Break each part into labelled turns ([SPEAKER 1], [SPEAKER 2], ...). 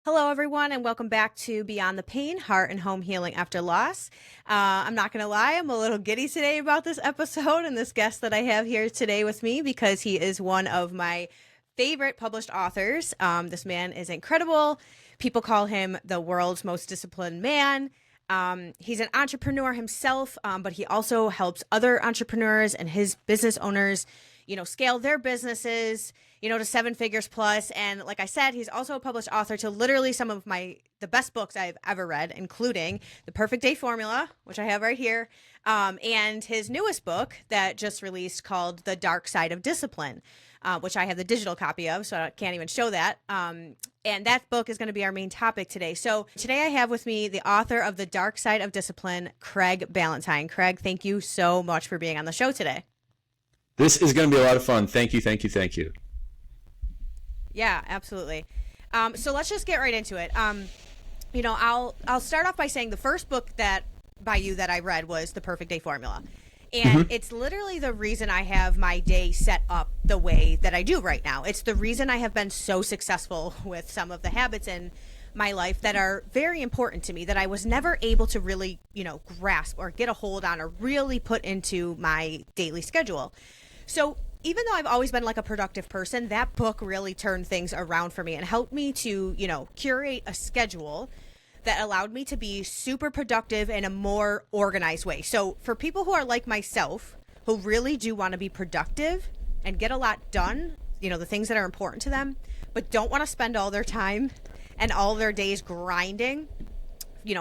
[SPEAKER 1] Hello, everyone, and welcome back to Beyond the Pain, Heart and Home Healing After Loss. I'm not going to lie, I'm a little giddy today about this episode and this guest that I have here today with me because he is one of my favorite published authors. This man is incredible. People call him the world's most disciplined man. He's an entrepreneur himself, but he also helps other entrepreneurs and his business owners, scale their businesses, to seven figures plus. And like I said, he's also a published author to literally some of the best books I've ever read, including The Perfect Day Formula, which I have right here, and his newest book that just released called The Dark Side of Discipline, which I have the digital copy of, so I can't even show that. And that book is going to be our main topic today. So today I have with me the author of The Dark Side of Discipline, Craig Ballantyne. Craig, thank you so much for being on the show today.
[SPEAKER 2] This is going to be a lot of fun. Thank you, thank you, thank you.
[SPEAKER 1] Yeah, absolutely. So let's just get right into it. I'll start off by saying the first book by you that I read was The Perfect Day Formula. And it's literally the reason I have my day set up the way that I do right now. It's the reason I have been so successful with some of the habits in my life that are very important to me that I was never able to really, grasp or get a hold on or really put into my daily schedule. So even though I've always been like a productive person, that book really turned things around for me and helped me to, curate a schedule that allowed me to be super productive in a more organized way. So for people who are like myself, who really do want to be productive and get a lot done, the things that are important to them, but don't want to spend all their time and all their days grinding,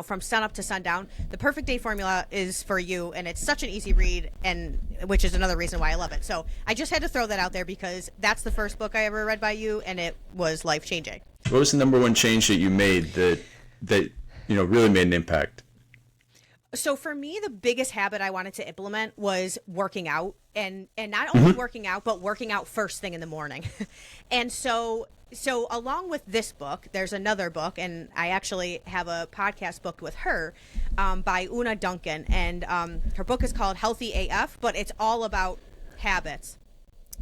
[SPEAKER 1] from sunup to sundown, The Perfect Day Formula is for you, and it's such an easy read, and which is another reason why I love it. So I just had to throw that out there because that's the first book I ever read by you, and it was life-changing.
[SPEAKER 2] What was the number one change that you made that really made an impact?
[SPEAKER 1] So for me, the biggest habit I wanted to implement was working out, and not only working out, but working out first thing in the morning. And so along with this book, there's another book, and I actually have a podcast booked with her by Una Duncan, and her book is called Healthy AF, but it's all about habits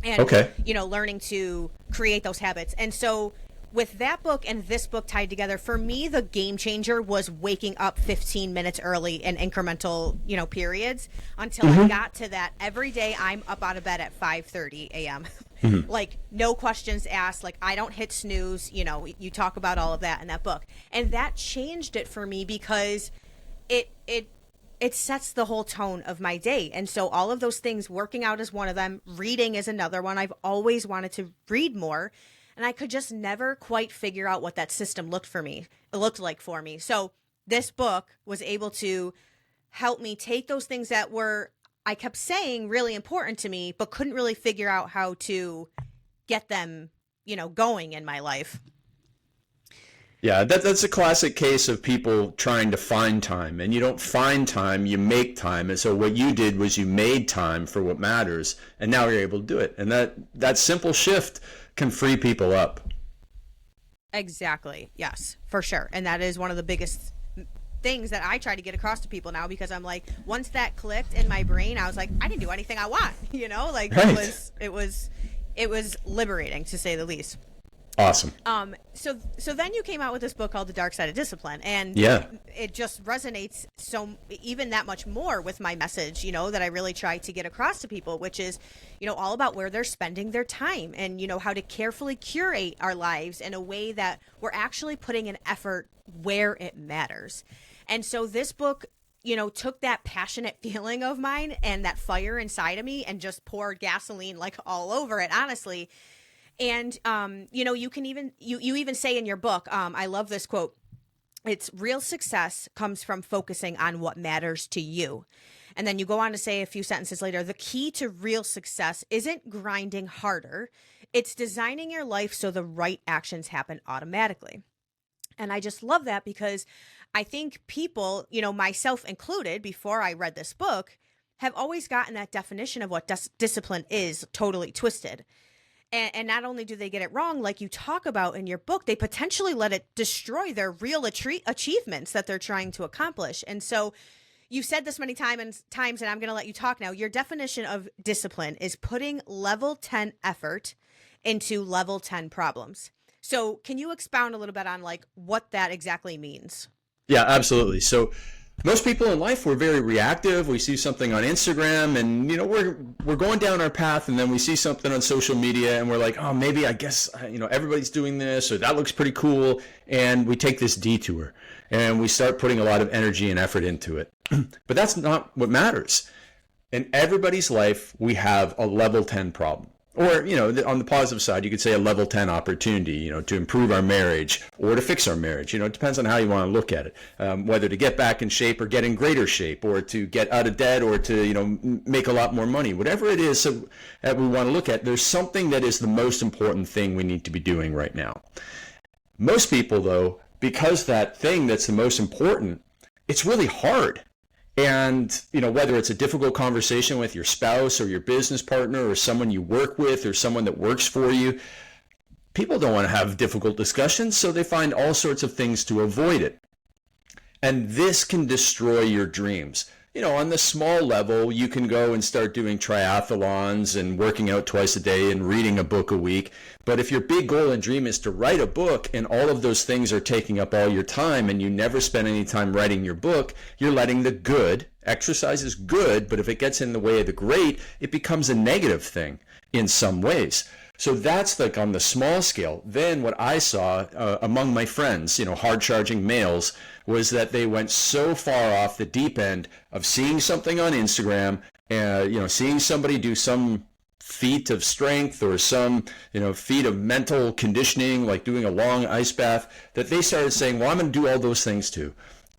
[SPEAKER 1] and, learning to create those habits. And so with that book and this book tied together, for me, the game changer was waking up 15 minutes early in incremental, periods until I got to that every day I'm up out of bed at 5:30 a.m. Like no questions asked, like I don't hit snooze, you talk about all of that in that book. And that changed it for me because it sets the whole tone of my day. And so all of those things, working out is one of them, reading is another one. I've always wanted to read more. And I could just never quite figure out what that system looked like for me. So this book was able to help me take those things that were, I kept saying, really important to me, but couldn't really figure out how to get them, going in my life.
[SPEAKER 2] Yeah, that's a classic case of people trying to find time. And you don't find time, you make time. And so what you did was you made time for what matters. And now you're able to do it. And that simple shift can free people up.
[SPEAKER 1] Exactly. Yes, for sure. And that is one of the biggest things that I try to get across to people now, because I'm like, once that clicked in my brain, I was like, I can do anything I want,
[SPEAKER 2] Right.
[SPEAKER 1] it was liberating, to say the least.
[SPEAKER 2] Awesome.
[SPEAKER 1] So then you came out with this book called The Dark Side of Discipline, and it just resonates even that much more with my message, that I really try to get across to people, which is, all about where they're spending their time and, how to carefully curate our lives in a way that we're actually putting an effort where it matters. And so this book, took that passionate feeling of mine and that fire inside of me and just poured gasoline like all over it, honestly. And, you can you even say in your book, I love this quote, it's real success comes from focusing on what matters to you. And then you go on to say a few sentences later, the key to real success isn't grinding harder. It's designing your life so the right actions happen automatically. And I just love that because I think people, myself included, before I read this book, have always gotten that definition of what discipline is totally twisted. And not only do they get it wrong, like you talk about in your book, they potentially let it destroy their real achievements that they're trying to accomplish. And so you've said this many times, and I'm going to let you talk now. Your definition of discipline is putting level 10 effort into level 10 problems. So can you expound a little bit on like what that exactly means?
[SPEAKER 2] Yeah, absolutely. So most people in life, we're very reactive. We see something on Instagram and, we're going down our path, and then we see something on social media and we're like, oh, maybe I guess, everybody's doing this, or that looks pretty cool. And we take this detour and we start putting a lot of energy and effort into it. But that's not what matters. In everybody's life, we have a level 10 problem. Or, on the positive side, you could say a level 10 opportunity, to improve our marriage or to fix our marriage. It depends on how you want to look at it, whether to get back in shape or get in greater shape, or to get out of debt, or to, make a lot more money. Whatever it is that we want to look at, there's something that is the most important thing we need to be doing right now. Most people, though, because that thing that's the most important, it's really hard. And, whether it's a difficult conversation with your spouse or your business partner or someone you work with or someone that works for you, people don't want to have difficult discussions, so they find all sorts of things to avoid it. And this can destroy your dreams. On the small level, you can go and start doing triathlons and working out twice a day and reading a book a week. But if your big goal and dream is to write a book, and all of those things are taking up all your time, and you never spend any time writing your book, you're letting the good. Exercise is good, but if it gets in the way of the great, it becomes a negative thing in some ways. So that's like on the small scale. Then what I saw among my friends, hard-charging males, was that they went so far off the deep end of seeing something on Instagram, seeing somebody do some feat of strength or some, feat of mental conditioning, like doing a long ice bath, that they started saying, well, I'm going to do all those things too.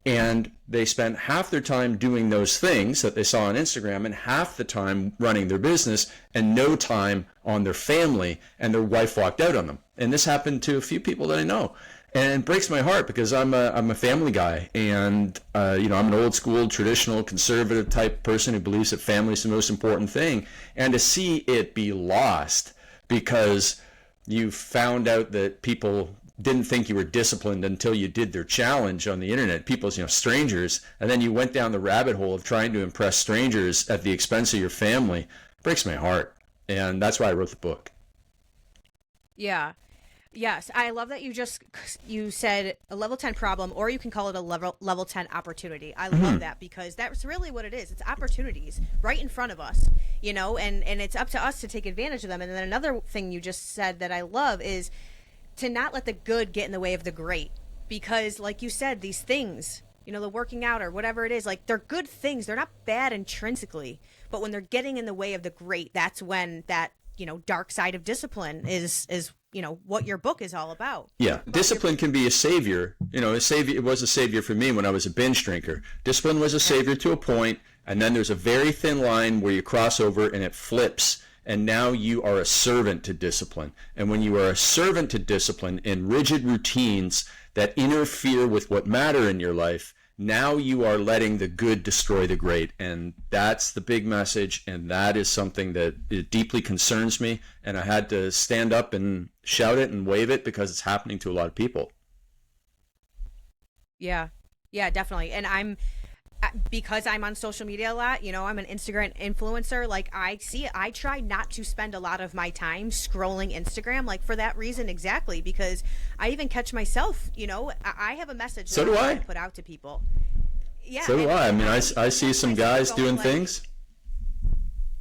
[SPEAKER 2] And they spent half their time doing those things that they saw on Instagram and half the time running their business, and no time on their family, and their wife walked out on them. And this happened to a few people that I know. And it breaks my heart because I'm a family guy, and I'm an old school, traditional, conservative type person who believes that family is the most important thing. And to see it be lost because you found out that people didn't think you were disciplined until you did their challenge on the internet, people's, strangers, and then you went down the rabbit hole of trying to impress strangers at the expense of your family, breaks my heart. And that's why I wrote the book.
[SPEAKER 1] Yeah. Yes, I love that you said a level 10 problem, or you can call it a level 10 opportunity. I love that, because that's really what it is. It's opportunities right in front of us, and it's up to us to take advantage of them. And then another thing you just said that I love is to not let the good get in the way of the great, because like you said, these things, the working out or whatever it is, like, they're good things. They're not bad intrinsically, but when they're getting in the way of the great, that's when that, dark side of discipline is what your book is all about.
[SPEAKER 2] Yeah, discipline can be a savior. It was a savior for me when I was a binge drinker. Discipline was a savior to a point, and then there's a very thin line where you cross over and it flips, and now you are a servant to discipline. And when you are a servant to discipline in rigid routines that interfere with what matter in your life, now you are letting the good destroy the great. And that's the big message, and that is something that it deeply concerns me, and I had to stand up and shout it and wave it because it's happening to a lot of people.
[SPEAKER 1] Yeah, definitely. And because I'm on social media a lot, I'm an Instagram influencer. Like, I see it. I try not to spend a lot of my time scrolling Instagram, like, for that reason exactly, because I even catch myself, I have a message that I put out to people. Yeah.
[SPEAKER 2] So do I. I mean, I see some guys doing things.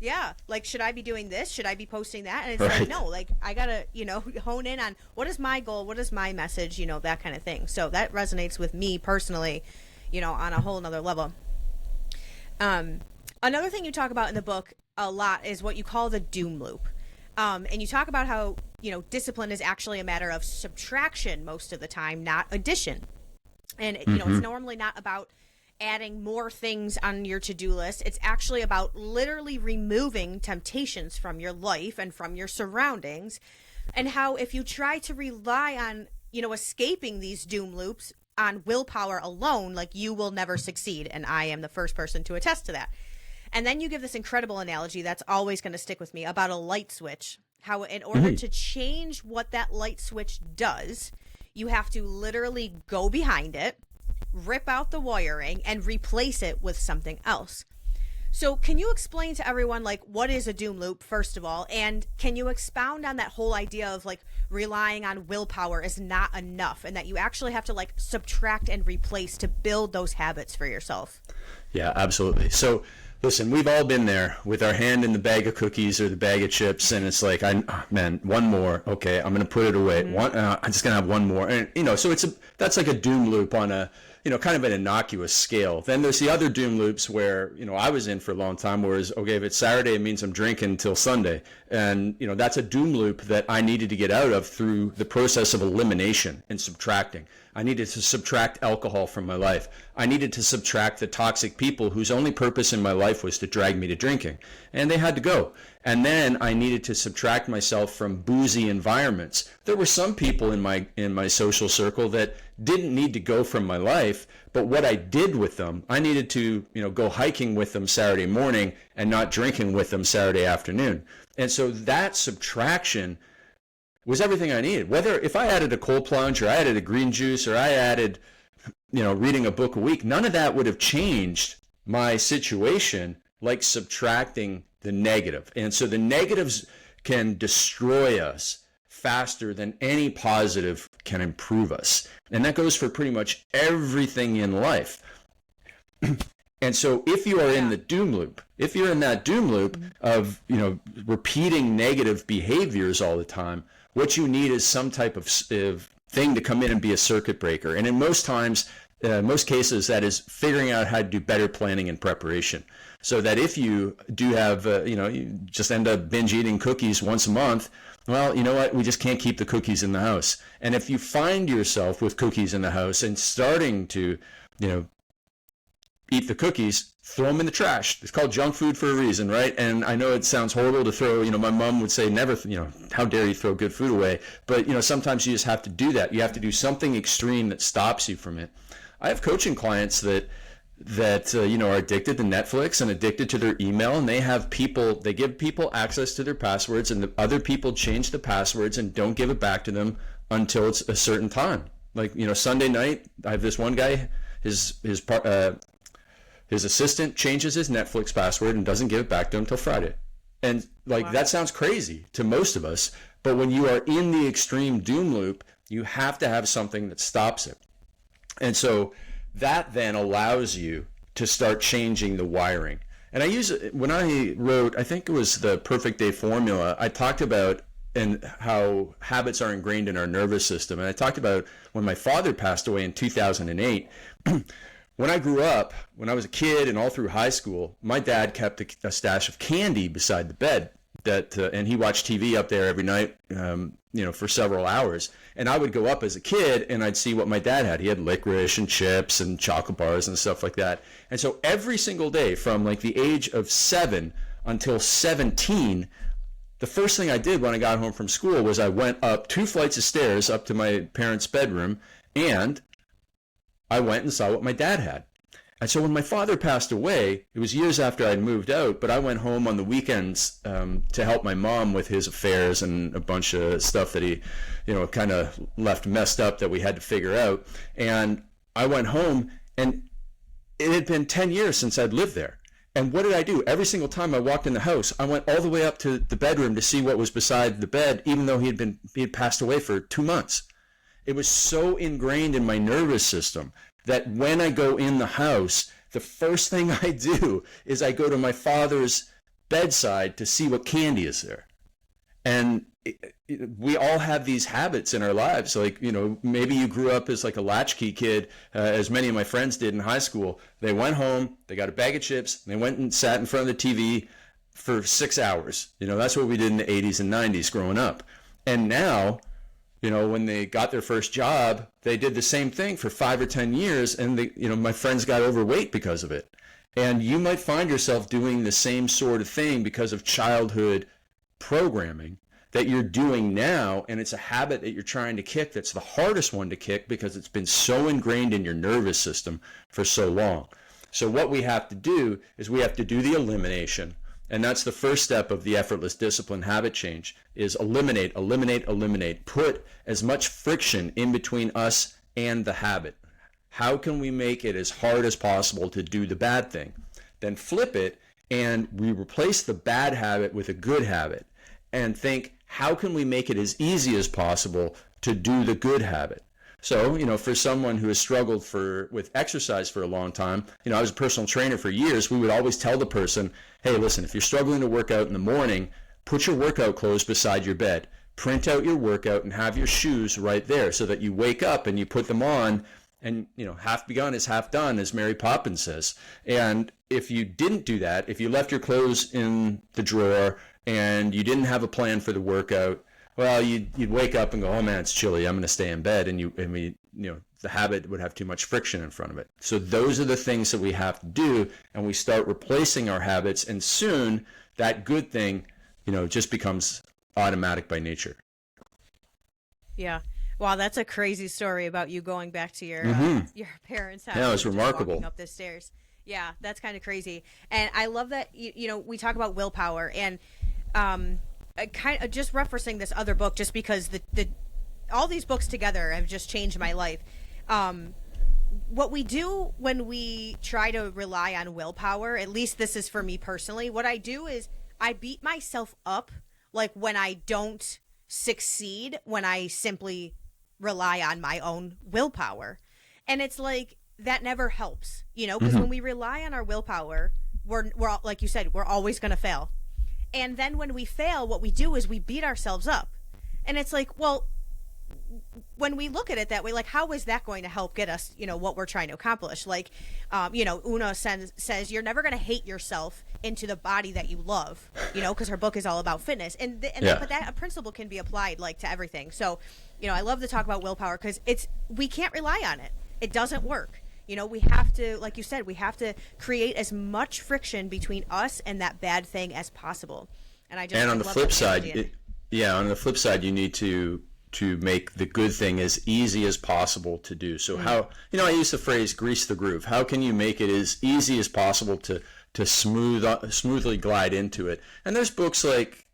[SPEAKER 1] Yeah, like, should I be doing this? Should I be posting that? And it's
[SPEAKER 2] right.
[SPEAKER 1] like, no, like, I gotta, hone in on what is my goal, what is my message, that kind of thing. So that resonates with me personally, on a whole nother level. Another thing you talk about in the book a lot is what you call the doom loop. And you talk about how, discipline is actually a matter of subtraction most of the time, not addition. And, it's normally not about adding more things on your to-do list. It's actually about literally removing temptations from your life and from your surroundings. And how if you try to rely on, escaping these doom loops on willpower alone, like, you will never succeed. And I am the first person to attest to that. And then you give this incredible analogy that's always going to stick with me about a light switch. How in order to change what that light switch does, you have to literally go behind it, rip out the wiring, and replace it with something else. So can you explain to everyone, like, what is a doom loop, first of all? And can you expound on that whole idea of, like, relying on willpower is not enough, and that you actually have to like subtract and replace to build those habits for yourself.
[SPEAKER 2] Yeah, absolutely. So listen, we've all been there with our hand in the bag of cookies or the bag of chips, and it's like, man, one more. Okay, I'm going to put it away. I'm just going to have one more. And, so that's like a doom loop on a, kind of an innocuous scale. Then there's the other doom loops where, I was in for a long time, whereas, okay, if it's Saturday, it means I'm drinking until Sunday. And, that's a doom loop that I needed to get out of through the process of elimination and subtracting. I needed to subtract alcohol from my life. I needed to subtract the toxic people whose only purpose in my life was to drag me to drinking. And they had to go. And then I needed to subtract myself from boozy environments. There were some people in my social circle that didn't need to go from my life, but what I did with them, I needed to, go hiking with them Saturday morning and not drinking with them Saturday afternoon. And so that subtraction was everything I needed. Whether if I added a cold plunge or I added a green juice or I added, reading a book a week, none of that would have changed my situation like subtracting the negative. And so the negatives can destroy us faster than any positive can improve us. And that goes for pretty much everything in life. And so if you are in the doom loop, if you're in that doom loop of, repeating negative behaviors all the time, what you need is some type of thing to come in and be a circuit breaker. And in most cases, that is figuring out how to do better planning and preparation. So that if you do have, you just end up binge eating cookies once a month, well, you know what? We just can't keep the cookies in the house. And if you find yourself with cookies in the house and starting to, eat the cookies, throw them in the trash. It's called junk food for a reason, right? And I know it sounds horrible to throw, my mom would say never, how dare you throw good food away? But, sometimes you just have to do that. You have to do something extreme that stops you from it. I have coaching clients that are addicted to Netflix and addicted to their email, and they give people access to their passwords, and the other people change the passwords and don't give it back to them until it's a certain time. Like, Sunday night, I have this one guy, his assistant changes his Netflix password and doesn't give it back to him until Friday. And wow. That sounds crazy to most of us, but when you are in the extreme doom loop, you have to have something that stops it. And so that then allows you to start changing the wiring. And when I wrote, I think it was the Perfect Day Formula, I talked about and how habits are ingrained in our nervous system. And I talked about when my father passed away in 2008, when I grew up, when I was a kid and all through high school, my dad kept a stash of candy beside the bed and he watched TV up there every night, for several hours. And I would go up as a kid and I'd see what my dad had. He had licorice and chips and chocolate bars and stuff like that. And so every single day from like the age of 7 until 17, the first thing I did when I got home from school was I went up 2 flights of stairs up to my parents' bedroom and I went and saw what my dad had. And so when my father passed away, it was years after I'd moved out, but I went home on the weekends to help my mom with his affairs and a bunch of stuff that he, kind of left messed up that we had to figure out. And I went home, and it had been 10 years since I'd lived there. And what did I do? Every single time I walked in the house, I went all the way up to the bedroom to see what was beside the bed, even though he had passed away for 2 months. It was so ingrained in my nervous system that when I go in the house, the first thing I do is I go to my father's bedside to see what candy is there. And we all have these habits in our lives. Like, maybe you grew up as like a latchkey kid, as many of my friends did in high school. They went home, they got a bag of chips, and they went and sat in front of the TV for 6 hours. That's what we did in the 80s and 90s growing up. And now, when they got their first job, they did the same thing for 5 or 10 years, and my friends got overweight because of it. And you might find yourself doing the same sort of thing because of childhood programming that you're doing now, and it's a habit that you're trying to kick that's the hardest one to kick because it's been so ingrained in your nervous system for so long. So what we have to do is we have to do the elimination. And that's the first step of the effortless discipline habit change is eliminate. Put as much friction in between us and the habit. How can we make it as hard as possible to do the bad thing? Then flip it and we replace the bad habit with a good habit and think, how can we make it as easy as possible to do the good habit? So, for someone who has struggled with exercise for a long time, I was a personal trainer for years. We would always tell the person, hey, listen, if you're struggling to work out in the morning, put your workout clothes beside your bed. Print out your workout and have your shoes right there so that you wake up and you put them on and, half begun is half done, as Mary Poppins says. And if you didn't do that, if you left your clothes in the drawer and you didn't have a plan for the workout, well, you'd wake up and go, oh man, it's chilly, I'm going to stay in bed. And the habit would have too much friction in front of it. So those are the things that we have to do, and we start replacing our habits, and soon that good thing, just becomes automatic by nature.
[SPEAKER 1] Yeah. Wow, that's a crazy story about you going back to your parents' house.
[SPEAKER 2] Yeah, it was remarkable.
[SPEAKER 1] Walking up the stairs. Yeah, that's kind of crazy. And I love that we talk about willpower, and kind of just referencing this other book, just because the all these books together have just changed my life. What we do when we try to rely on willpower, at least this is for me personally, what I do is I beat myself up like when I don't succeed, when I simply rely on my own willpower. And it's like that never helps, because when we rely on our willpower, we're like you said, we're always going to fail. And then when we fail, what we do is we beat ourselves up. And it's like, well, when we look at it that way, like, how is that going to help get us, what we're trying to accomplish? Like, Una says you're never going to hate yourself into the body that you love, because her book is all about fitness. But that principle can be applied like to everything. So, I love to talk about willpower because we can't rely on it. It doesn't work. We have to, like you said, we have to create as much friction between us and that bad thing as possible. And
[SPEAKER 2] on the flip side, you need to make the good thing as easy as possible to do. So how, I use the phrase grease the groove. How can you make it as easy as possible to smoothly glide into it? And there's books like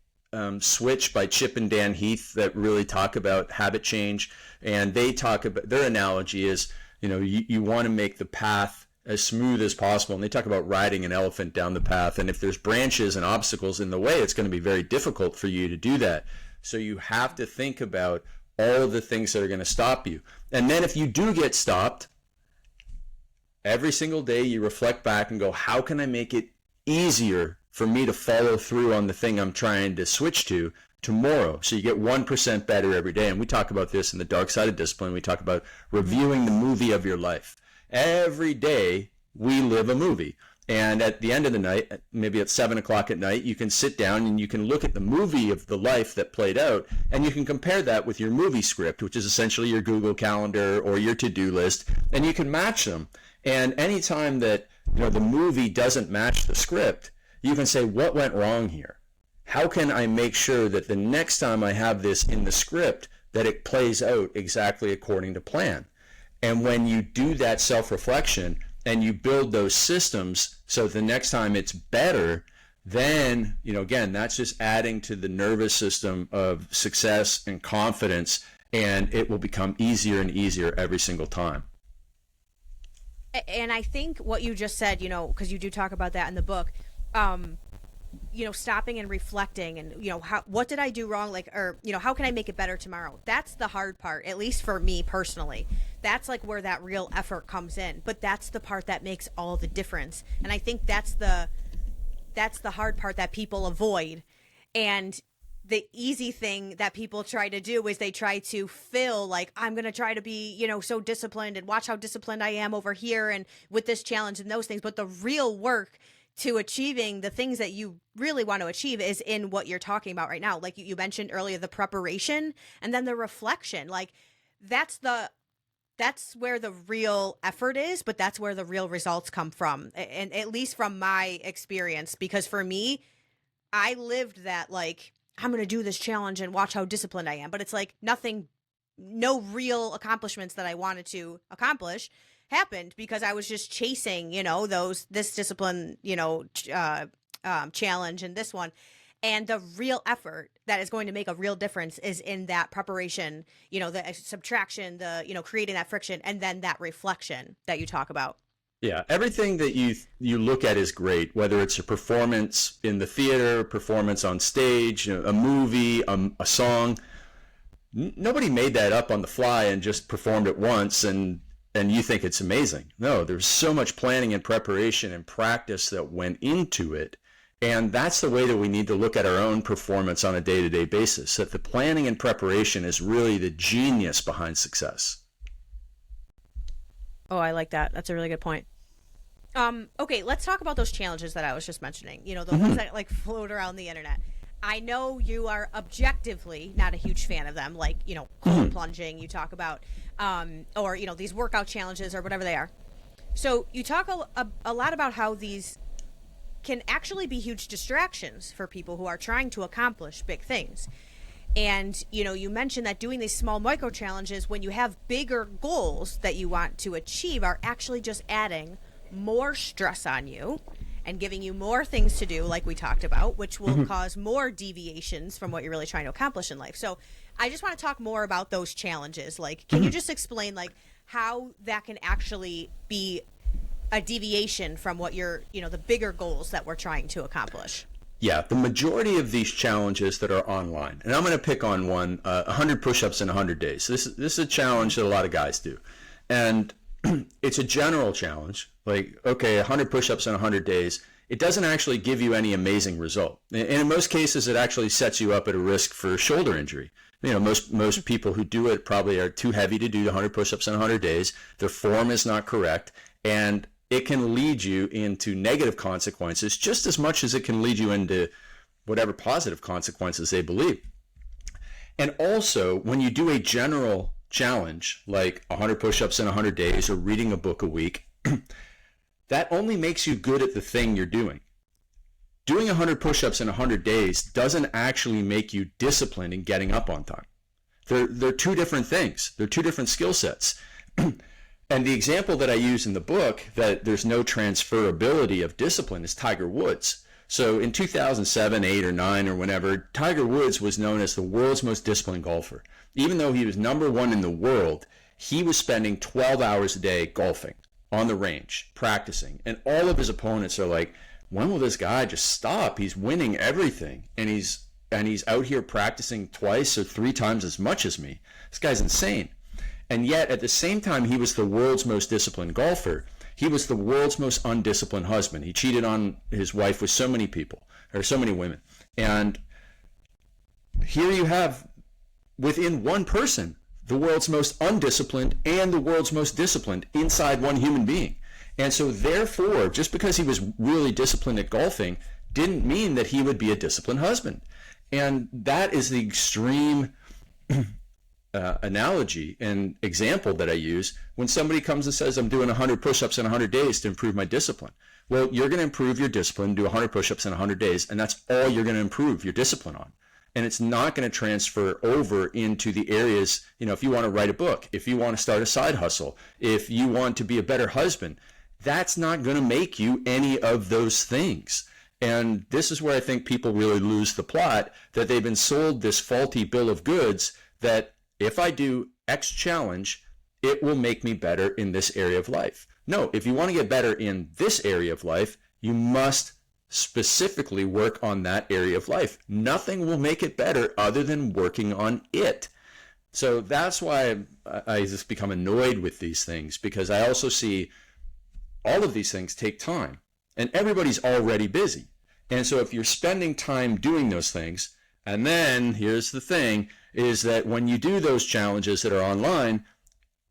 [SPEAKER 2] Switch by Chip and Dan Heath that really talk about habit change. And they talk about, their analogy is, you want to make the path as smooth as possible. And they talk about riding an elephant down the path. And if there's branches and obstacles in the way, it's going to be very difficult for you to do that. So you have to think about all of the things that are going to stop you. And then if you do get stopped, every single day you reflect back and go, how can I make it easier for me to follow through on the thing I'm trying to switch to tomorrow? So you get 1% better every day. And we talk about this in the Dark Side of Discipline. We talk about reviewing the movie of your life. Every day we live a movie. And at the end of the night, maybe at 7 o'clock at night, you can sit down and you can look at the movie of the life that played out, and you can compare that with your movie script, which is essentially your Google Calendar or your to-do list, and you can match them. And anytime that the movie doesn't match the script, you can say, what went wrong here? How can I make sure that the next time I have this in the script, that it plays out exactly according to plan? And when you do that self-reflection, and you build those systems so the next time it's better, then, again, that's just adding to the nervous system of success and confidence, and it will become easier and easier every single time.
[SPEAKER 1] And I think what you just said, because you do talk about that in the book, stopping and reflecting and, what did I do wrong? Like, or, how can I make it better tomorrow? That's the hard part, at least for me personally. That's like where that real effort comes in. But that's the part that makes all the difference. And I think that's the hard part that people avoid. And the easy thing that people try to do is they try to fill, like, I'm going to try to be, so disciplined and watch how disciplined I am over here and with this challenge and those things. But the real work to achieving the things that you really want to achieve is in what you're talking about right now. Like you mentioned earlier, the preparation and then the reflection. Like that's where the real effort is, but that's where the real results come from. And at least from my experience, because for me, I lived that, like, I'm going to do this challenge and watch how disciplined I am. But it's like no real accomplishments that I wanted to accomplish happened because I was just chasing, this discipline, challenge and this one. And the real effort that is going to make a real difference is in that preparation, the subtraction, the, creating that friction, and then that reflection that you talk about.
[SPEAKER 2] Yeah, everything that you look at is great, whether it's a performance in the theater, performance on stage, a movie, a song. Nobody made that up on the fly and just performed it once and you think it's amazing. No, there's so much planning and preparation and practice that went into it. And that's the way that we need to look at our own performance on a day-to-day basis, that the planning and preparation is really the genius behind success.
[SPEAKER 1] Oh, I like that. That's a really good point. Okay, let's talk about those challenges that I was just mentioning. You know, the ones that like float around the internet. I know you are objectively not a huge fan of them, like, you know, cold plunging you talk about, or, you know, these workout challenges or whatever they are. So you talk a lot about how these can actually be huge distractions for people who are trying to accomplish big things. And, you know, you mentioned that doing these small micro challenges when you have bigger goals that you want to achieve are actually just adding more stress on you and giving you more things to do, like we talked about, which will cause more deviations from what you're really trying to accomplish in life. So I just want to talk more about those challenges. Like, can you just explain, like, how that can actually be a deviation from what you're, you know, the bigger goals that we're trying to accomplish?
[SPEAKER 2] Yeah, the majority of these challenges that are online, and I'm going to pick on one, 100 push-ups in 100 days. This is a challenge that a lot of guys do. And it's a general challenge, like, okay, 100 push-ups in 100 days. It doesn't actually give you any amazing result. And in most cases, it actually sets you up at a risk for shoulder injury. You know, most people who do it probably are too heavy to do the 100 push-ups in 100 days. Their form is not correct, and it can lead you into negative consequences just as much as it can lead you into whatever positive consequences they believe. And also, when you do a general challenge like 100 push-ups in 100 days or reading a book a week, that only makes you good at the thing you're doing. Doing 100 push-ups in 100 days doesn't actually make you disciplined in getting up on time. They're two different things. They're two different skill sets. And the example that I use in the book that there's no transferability of discipline is Tiger Woods. So in 2007, 8 or 9 or whenever, Tiger Woods was known as the world's most disciplined golfer. Even though he was number one in the world, he was spending 12 hours a day golfing on the range, practicing. And all of his opponents are like, when will this guy just stop? He's winning everything. And he's out here practicing twice or 3 times as much as me. This guy's insane. And yet, at the same time, he was the world's most disciplined golfer. He was the world's most undisciplined husband. He cheated on his wife with so many people, or so many women. And here you have, within one person, the world's most undisciplined and the world's most disciplined inside one human being. And so, therefore, just because he was really disciplined at golfing didn't mean that he would be a disciplined husband. And that is the extreme analogy and example that I use when somebody comes and says, I'm doing 100 push-ups in 100 days to improve my discipline. Well, you're going to improve your discipline, do 100 push-ups in 100 days, and that's all you're going to improve your discipline on. And it's not going to transfer over into the areas, you know, if you want to write a book, if you want to start a side hustle, if you want to be a better husband, that's not going to make you any of those things. And this is where I think people really lose the plot, that they've been sold this faulty bill of goods that if I do X challenge, it will make me better in this area of life. No, if you want to get better in this area of life, you must specifically work on that area of life. Nothing will make it better other than working on it. So that's why I just become annoyed with these things, because I also see all of these things take time, and everybody's already busy. And so if you're spending time doing those things, and then here's the thing, is that when you do those challenges that are online,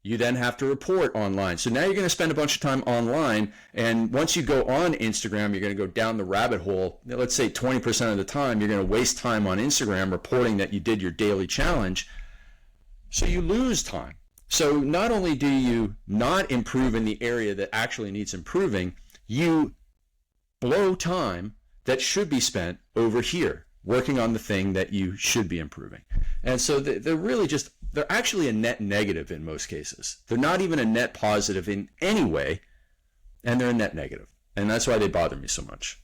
[SPEAKER 2] you then have to report online. So now you're going to spend a bunch of time online, and once you go on Instagram, you're going to go down the rabbit hole. Let's say 20% of the time, you're going to waste time on Instagram reporting that you did your daily challenge. So you lose time. So not only do you not improve in the area that actually needs improving, you blow time that should be spent over here, working on the thing that you should be improving. And so they're actually a net negative in most cases. They're not even a net positive in any way, and they're a net negative. And that's why they bother me so much.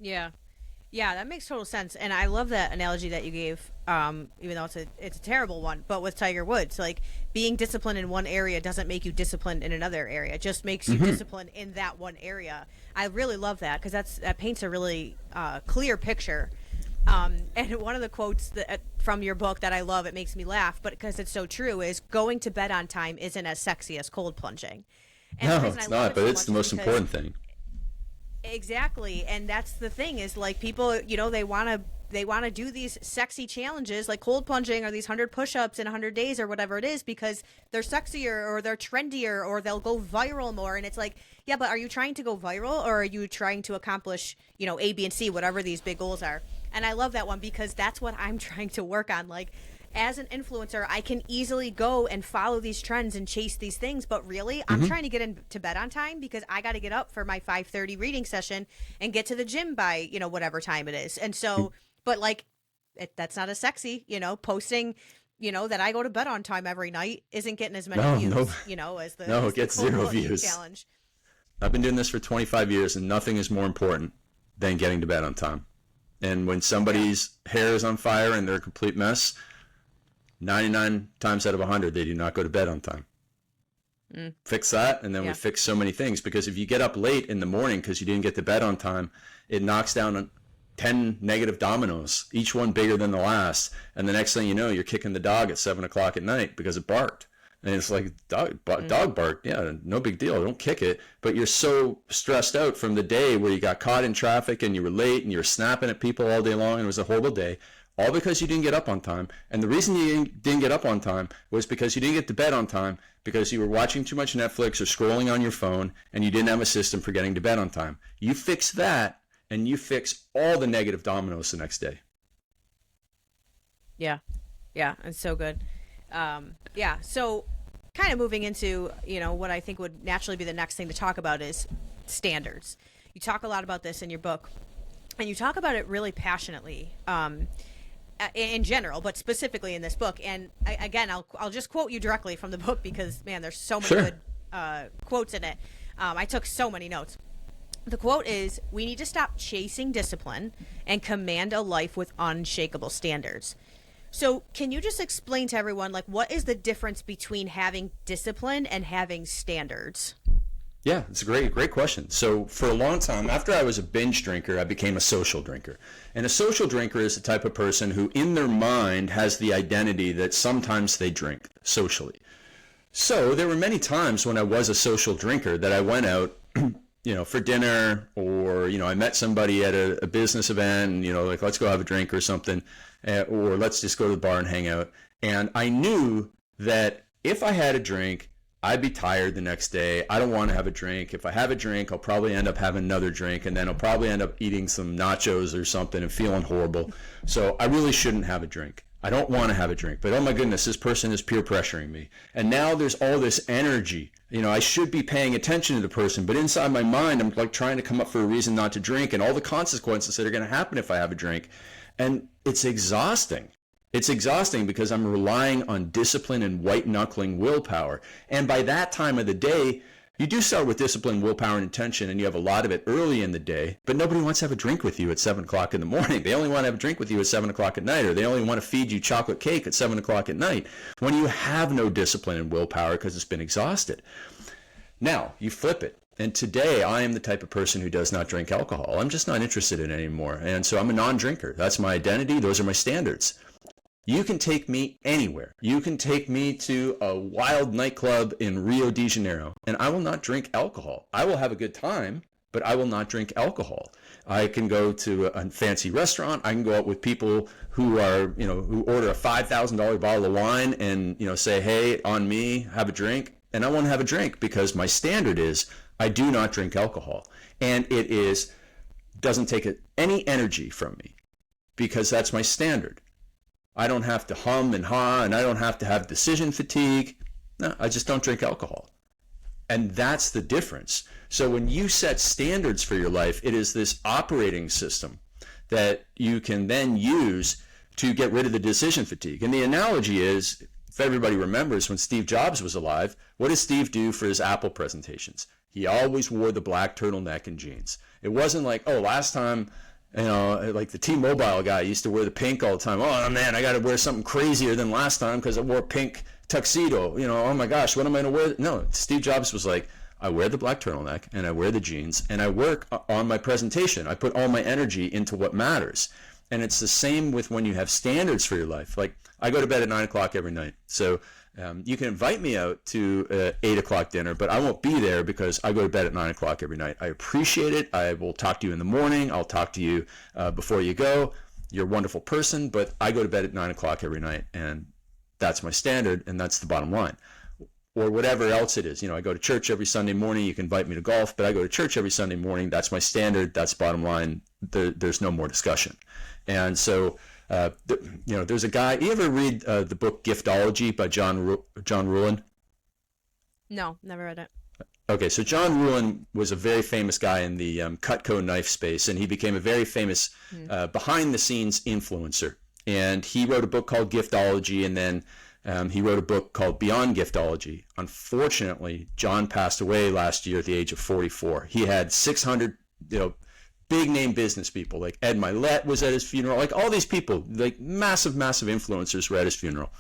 [SPEAKER 1] Yeah. Yeah, that makes total sense, and I love that analogy that you gave. Even though it's a terrible one, but with Tiger Woods, like being disciplined in one area doesn't make you disciplined in another area. It just makes you disciplined in that one area. I really love that because that paints a really clear picture. And one of the quotes from your book that I love, it makes me laugh, but because it's so true, is going to bed on time isn't as sexy as cold plunging. And
[SPEAKER 2] No, it's not, but it's the most important thing.
[SPEAKER 1] Exactly, and that's the thing is like people, they want to do these sexy challenges like cold plunging or these 100 push-ups in 100 days or whatever it is because they're sexier or they're trendier or they'll go viral more, and it's like, yeah, but are you trying to go viral or are you trying to accomplish, A, B, and C, whatever these big goals are? And I love that one because that's what I'm trying to work on. Like, as an influencer, I can easily go and follow these trends and chase these things, but really, I'm trying to get into bed on time because I got to get up for my 5:30 reading session and get to the gym by, whatever time it is. And so, but like, that's not as sexy, posting, that I go to bed on time every night isn't getting as many views, as the
[SPEAKER 2] no, it gets zero views.
[SPEAKER 1] Challenge.
[SPEAKER 2] I've been doing this for 25 years, and nothing is more important than getting to bed on time. And when somebody's hair is on fire and they're a complete mess, 99 times out of 100, they do not go to bed on time. Fix that, and then we fix so many things. Because if you get up late in the morning because you didn't get to bed on time, it knocks down 10 negative dominoes, each one bigger than the last. And the next thing you know, you're kicking the dog at 7 o'clock at night because it barked. And it's like, dog barked, yeah, no big deal, don't kick it. But you're so stressed out from the day where you got caught in traffic and you were late and you were snapping at people all day long and it was a horrible day. All because you didn't get up on time. And the reason you didn't get up on time was because you didn't get to bed on time because you were watching too much Netflix or scrolling on your phone and you didn't have a system for getting to bed on time. You fix that and you fix all the negative dominoes the next day.
[SPEAKER 1] Yeah. Yeah. It's so good. So kind of moving into, what I think would naturally be the next thing to talk about is standards. You talk a lot about this in your book and you talk about it really passionately. In general, but specifically in this book. And again, I'll just quote you directly from the book because, man, there's so many good quotes in it. I took so many notes. The quote is, "We need to stop chasing discipline and command a life with unshakable standards." So can you just explain to everyone, like, what is the difference between having discipline and having standards?
[SPEAKER 2] Yeah, it's a great question. So for a long time, after I was a binge drinker, I became a social drinker. And a social drinker is the type of person who in their mind has the identity that sometimes they drink socially. So there were many times when I was a social drinker that I went out, for dinner, or, I met somebody at a business event and, like, let's go have a drink or something, or let's just go to the bar and hang out. And I knew that if I had a drink, I'd be tired the next day. I don't want to have a drink. If I have a drink, I'll probably end up having another drink, and then I'll probably end up eating some nachos or something and feeling horrible. So I really shouldn't have a drink. I don't want to have a drink, but oh my goodness, this person is peer pressuring me. And now there's all this energy. I should be paying attention to the person, but inside my mind, I'm like trying to come up for a reason not to drink and all the consequences that are going to happen if I have a drink. And it's exhausting. It's exhausting because I'm relying on discipline and white-knuckling willpower. And by that time of the day, you do start with discipline, willpower, and intention, and you have a lot of it early in the day, but nobody wants to have a drink with you at 7 o'clock in the morning. They only want to have a drink with you at 7 o'clock at night, or they only want to feed you chocolate cake at 7 o'clock at night when you have no discipline and willpower because it's been exhausted. Now, you flip it. And today, I am the type of person who does not drink alcohol. I'm just not interested in it anymore. And so I'm a non-drinker. That's my identity. Those are my standards. You can take me anywhere. You can take me to a wild nightclub in Rio de Janeiro, and I will not drink alcohol. I will have a good time, but I will not drink alcohol. I can go to a fancy restaurant. I can go out with people who are, who order a $5,000 bottle of wine and, say, hey, on me, have a drink. And I won't have a drink because my standard is I do not drink alcohol. And it doesn't take any energy from me because that's my standard. I don't have to hum and ha, and I don't have to have decision fatigue. No, I just don't drink alcohol. And that's the difference. So when you set standards for your life, it is this operating system that you can then use to get rid of the decision fatigue. And the analogy is, if everybody remembers when Steve Jobs was alive, what did Steve do for his Apple presentations? He always wore the black turtleneck and jeans. It wasn't like, oh, last time Like the T-Mobile guy used to wear the pink all the time. Oh man, I got to wear something crazier than last time because I wore a pink tuxedo. Oh my gosh, what am I going to wear? No, Steve Jobs was like, I wear the black turtleneck and I wear the jeans and I work on my presentation. I put all my energy into what matters. And it's the same with when you have standards for your life. Like I go to bed at 9 o'clock every night. So you can invite me out to 8 o'clock dinner, but I won't be there because I go to bed at 9 o'clock every night. I appreciate it. I will talk to you in the morning. I'll talk to you before you go. You're a wonderful person, but I go to bed at 9 o'clock every night, and that's my standard, and that's the bottom line. Or whatever else it is. I go to church every Sunday morning. You can invite me to golf, but I go to church every Sunday morning. That's my standard. That's bottom line. There's no more discussion. And so, there's a guy. You ever read the book Giftology by John Ruhlin?
[SPEAKER 1] No, never read it.
[SPEAKER 2] Okay, so John Ruhlin was a very famous guy in the Cutco knife space, and he became a very famous behind-the-scenes influencer. And he wrote a book called Giftology, and then he wrote a book called Beyond Giftology. Unfortunately, John passed away last year at the age of 44. He had 600, big name business people, like Ed Milet was at his funeral, like all these people, like massive influencers were at his funeral.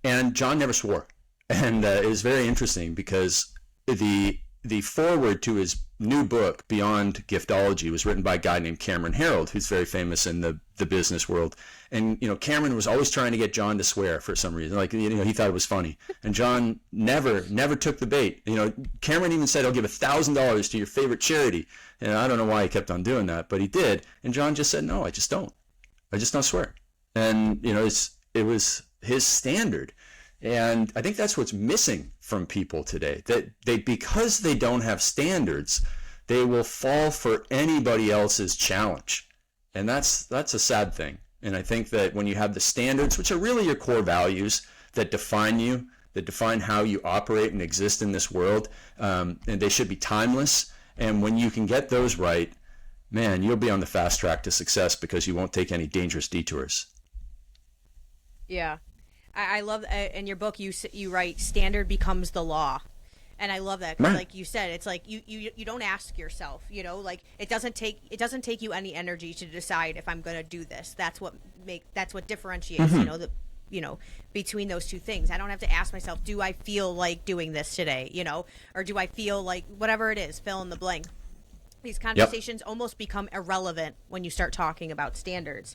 [SPEAKER 2] And John never swore. And it was very interesting because the foreword to his new book, Beyond Giftology, was written by a guy named Cameron Herold, who's very famous in the business world. And, Cameron was always trying to get John to swear for some reason. Like, he thought it was funny. And John never took the bait. Cameron even said, I'll give $1,000 to your favorite charity. And I don't know why he kept on doing that, but he did. And John just said, no, I just don't swear. And, it was his standard. And I think that's what's missing from people today, that because they don't have standards, they will fall for anybody else's challenge. And that's a sad thing. And I think that when you have the standards, which are really your core values that define you, that define how you operate and exist in this world, and they should be timeless. And when you can get those right, man, you'll be on the fast track to success because you won't take any dangerous detours.
[SPEAKER 1] Yeah. I love in your book you write standard becomes the law, and I love that because like you said, it's like you don't ask yourself, like it doesn't take you any energy to decide if I'm going to do this. That's what differentiates between those two things. I don't have to ask myself, do I feel like doing this today, or do I feel like whatever it is, fill in the blank. These conversations almost become irrelevant when you start talking about standards.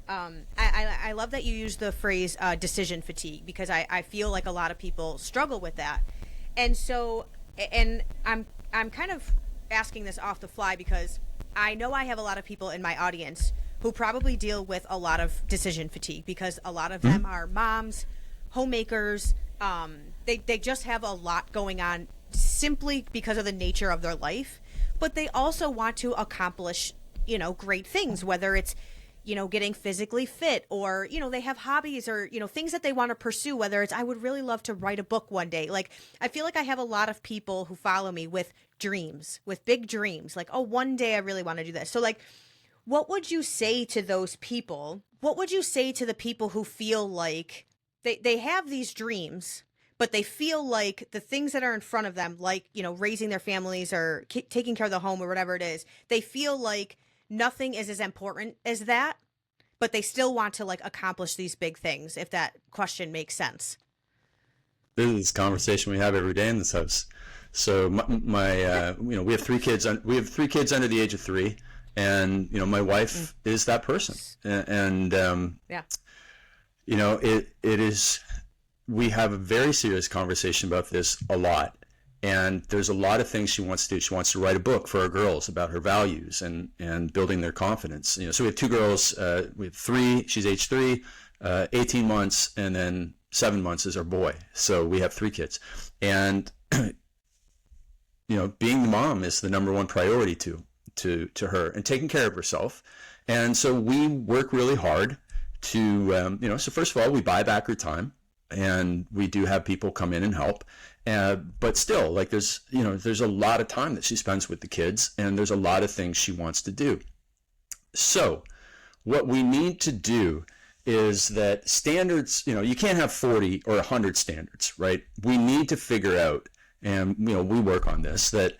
[SPEAKER 1] I love that you use the phrase decision fatigue, because I feel like a lot of people struggle with that. And so, and I'm kind of asking this off the fly because I know I have a lot of people in my audience who probably deal with a lot of decision fatigue, because a lot of them are moms, homemakers. They just have a lot going on simply because of the nature of their life, but they also want to accomplish, great things, whether it's getting physically fit, or, they have hobbies or, things that they want to pursue, whether it's, I would really love to write a book one day. Like, I feel like I have a lot of people who follow me with dreams, with big dreams, like, oh, one day I really want to do this. So like, what would you say to those people? What would you say to the people who feel like they have these dreams, but they feel like the things that are in front of them, like, raising their families or taking care of the home or whatever it is, they feel like nothing is as important as that, but they still want to like accomplish these big things, if that question makes sense.
[SPEAKER 2] This is this conversation we have every day in this house. So my we have 3 kids. We have 3 kids under the age of 3, and my wife is that person. And it is. We have a very serious conversation about this a lot. And there's a lot of things she wants to do. She wants to write a book for our girls about her values and building their confidence. So we have 2 girls. We have 3. She's age 3, 18 months, and then 7 months is our boy. So we have 3 kids. And being the mom is the number one priority to her, and taking care of herself. And so we work really hard to so first of all, we buy back her time, and we do have people come in and help. But still, like there's a lot of time that she spends with the kids, and there's a lot of things she wants to do. So what we need to do is that standards, you can't have 40 or 100 standards, right? We need to figure out, and we work on this, that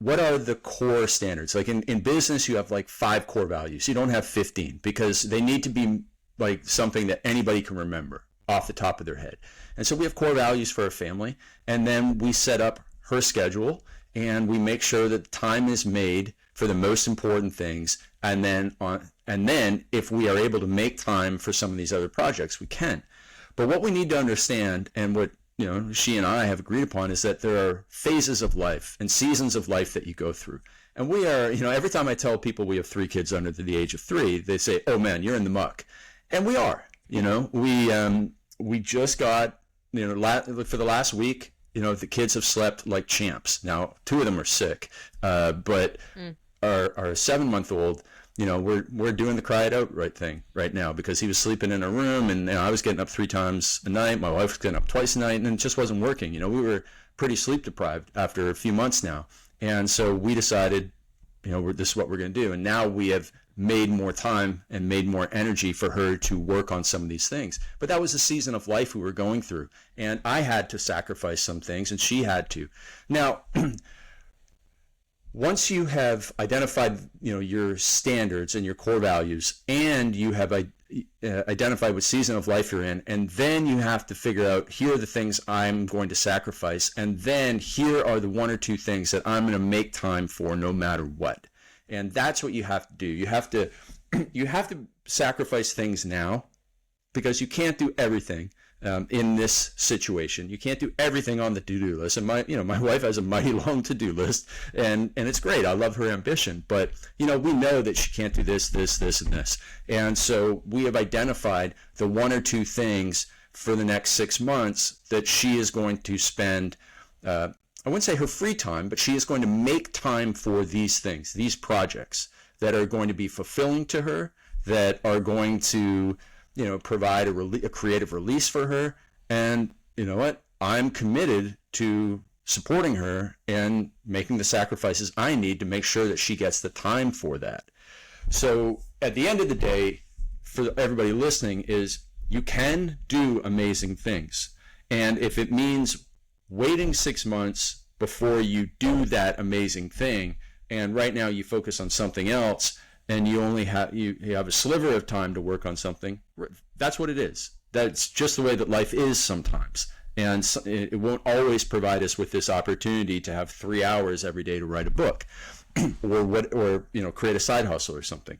[SPEAKER 2] what are the core standards? Like in business, you have like 5 core values. You don't have 15 because they need to be like something that anybody can remember off the top of their head. And so we have core values for our family, and then we set up her schedule, and we make sure that time is made for the most important things. And then if we are able to make time for some of these other projects, we can. But what we need to understand, and what she and I have agreed upon, is that there are phases of life and seasons of life that you go through. And we are, every time I tell people we have 3 kids under the age of 3, they say, "Oh man, you're in the muck," and we are. We just got, for the last week, the kids have slept like champs. Now 2 of them are sick, but our 7-month-old, we're doing the cry it out right thing right now, because he was sleeping in a room, and I was getting up 3 times a night. My wife was getting up twice a night, and it just wasn't working. We were pretty sleep deprived after a few months now, and so we decided, this is what we're going to do. And now we have made more time and made more energy for her to work on some of these things. But that was a season of life we were going through, and I had to sacrifice some things, and she had to. Now, once you have identified, your standards and your core values, and you have identified what season of life you're in, and then you have to figure out, here are the things I'm going to sacrifice, and then here are the 1 or 2 things that I'm going to make time for no matter what. And that's what you have to do. You have to sacrifice things now, because you can't do everything in this situation. You can't do everything on the to-do list. And my wife has a mighty long to-do list, and it's great. I love her ambition, but we know that she can't do this, and this. And so we have identified the 1 or 2 things for the next 6 months that she is going to spend. I wouldn't say her free time, but she is going to make time for these things, these projects that are going to be fulfilling to her, that are going to, provide a creative release for her. And you know what? I'm committed to supporting her and making the sacrifices I need to make sure that she gets the time for that. So at the end of the day, for everybody listening, is you can do amazing things. And if it means waiting 6 months before you do that amazing thing, and right now you focus on something else, and you only have you have a sliver of time to work on something, that's what it is. That's just the way that life is sometimes. And it won't always provide us with this opportunity to have 3 hours every day to write a book or create a side hustle or something.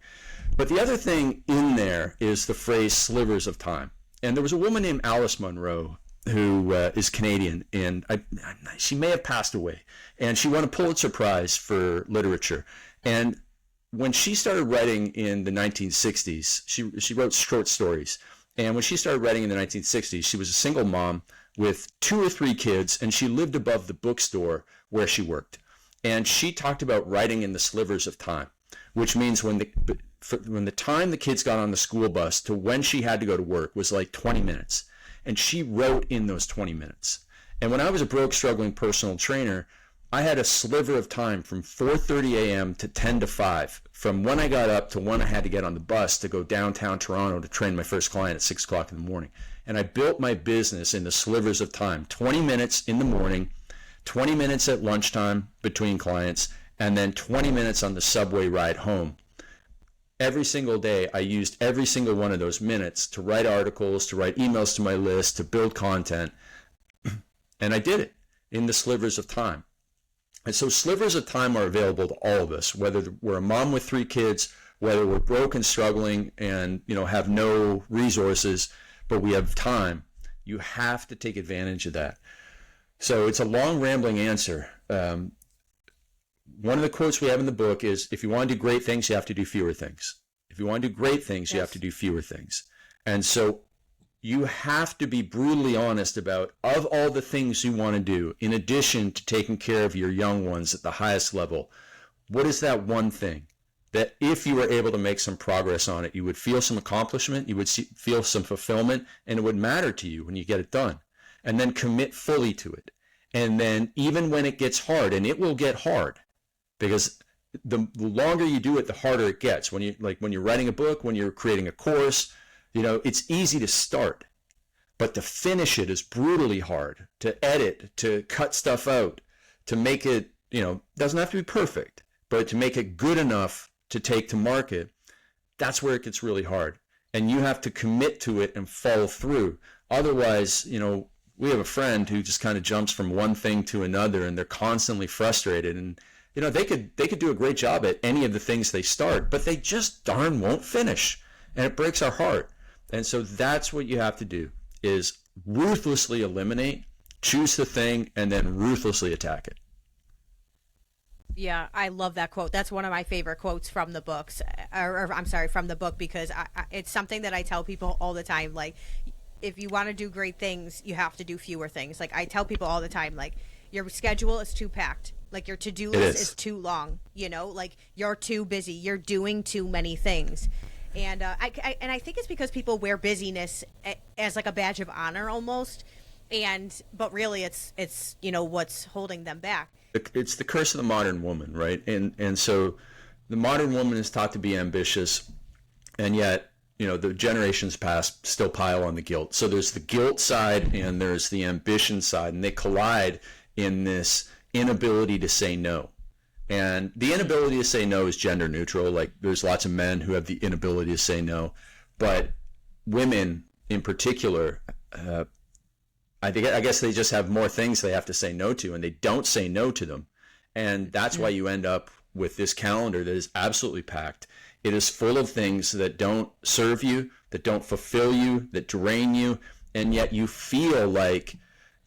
[SPEAKER 2] But the other thing in there is the phrase slivers of time. And there was a woman named Alice Munro who is Canadian, and she may have passed away, and she won a Pulitzer Prize for literature. And when she started writing in the 1960s, she wrote short stories. And when she started writing in the 1960s, she was a single mom with 2 or 3 kids, and she lived above the bookstore where she worked. And she talked about writing in the slivers of time, which means when the time the kids got on the school bus to when she had to go to work was like 20 minutes. And she wrote in those 20 minutes. And when I was a broke, struggling personal trainer, I had a sliver of time from 4:30 a.m. to 10 to 5, from when I got up to when I had to get on the bus to go downtown Toronto to train my first client at 6 o'clock in the morning. And I built my business in the slivers of time, 20 minutes in the morning, 20 minutes at lunchtime between clients, and then 20 minutes on the subway ride home. Every single day, I used every single one of those minutes to write articles, to write emails to my list, to build content. And I did it in the slivers of time. And so slivers of time are available to all of us, whether we're a mom with 3 kids, whether we're broke and struggling and have no resources, but we have time. You have to take advantage of that. So it's a long, rambling answer. One of the quotes we have in the book is, if you want to do great things, you have to do fewer things. If you want to do great things, you have to do fewer things. And so you have to be brutally honest about, of all the things you want to do, in addition to taking care of your young ones at the highest level, what is that one thing that if you were able to make some progress on it, you would feel some accomplishment, you would feel some fulfillment, and it would matter to you when you get it done? And then commit fully to it. And then even when it gets hard, and it will get hard, because the longer you do it, the harder it gets. When you're writing a book, when you're creating a course, it's easy to start, but to finish it is brutally hard. To edit, to cut stuff out, to make it doesn't have to be perfect, but to make it good enough to take to market, that's where it gets really hard. And you have to commit to it and follow through. Otherwise, we have a friend who just kind of jumps from one thing to another, and they're constantly frustrated. And they could do a great job at any of the things they start, but they just darn won't finish, and it breaks our heart. And so that's what you have to do, is ruthlessly eliminate, choose the thing, and then ruthlessly attack it.
[SPEAKER 1] Yeah, I love that quote. That's one of my favorite quotes from the books, from the book, because it's something that I tell people all the time. Like, if you want to do great things, you have to do fewer things. Like, I tell people all the time, like, your schedule is too packed. Like, your to-do list is too long. Like, you're too busy. You're doing too many things. And I think it's because people wear busyness as like a badge of honor almost, but really it's what's holding them back.
[SPEAKER 2] It's the curse of the modern woman, right? And so the modern woman is taught to be ambitious, and yet the generations past still pile on the guilt. So there's the guilt side and there's the ambition side, and they collide in this inability to say no. And the inability to say no is gender neutral. Like, there's lots of men who have the inability to say no, but women in particular, I guess they just have more things they have to say no to, and they don't say no to them. And that's why you end up with this calendar that is absolutely packed. It is full of things that don't serve you, that don't fulfill you, that drain you, and yet you feel like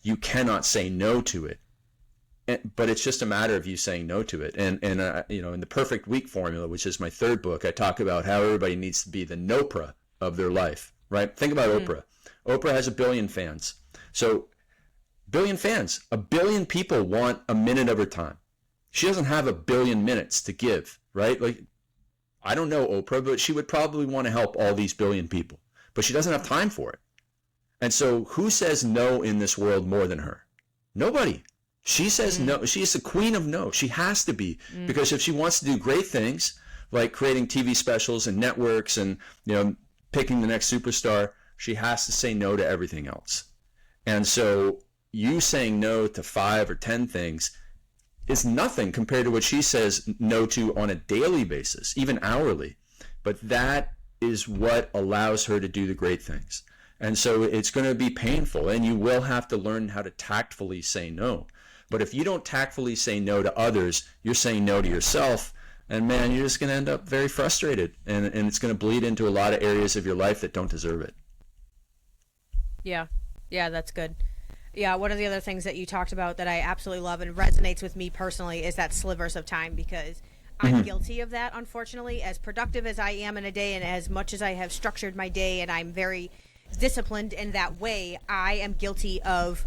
[SPEAKER 2] you cannot say no to it. But it's just a matter of you saying no to it. And in the Perfect Week Formula, which is my third book, I talk about how everybody needs to be the Nopra of their life, right? Think about Oprah. Oprah has 1 billion fans. So, 1 billion fans, 1 billion people want a minute of her time. She doesn't have 1 billion minutes to give, right? Like, I don't know Oprah, but she would probably want to help all these 1 billion people, but she doesn't have time for it. And so who says no in this world more than her? Nobody. She says no. She's the queen of no. She has to be, because if she wants to do great things like creating TV specials and networks and, picking the next superstar, she has to say no to everything else. And so you saying no to 5 or 10 things is nothing compared to what she says no to on a daily basis, even hourly. But that is what allows her to do the great things. And so it's going to be painful, and you will have to learn how to tactfully say no. But if you don't tactfully say no to others, you're saying no to yourself. And man, you're just going to end up very frustrated, and it's going to bleed into a lot of areas of your life that don't deserve it.
[SPEAKER 1] Yeah, that's good. Yeah, one of the other things that you talked about that I absolutely love and resonates with me personally is that slivers of time, because I'm guilty of that, unfortunately. As productive as I am in a day, and as much as I have structured my day, and I'm very disciplined in that way, I am guilty of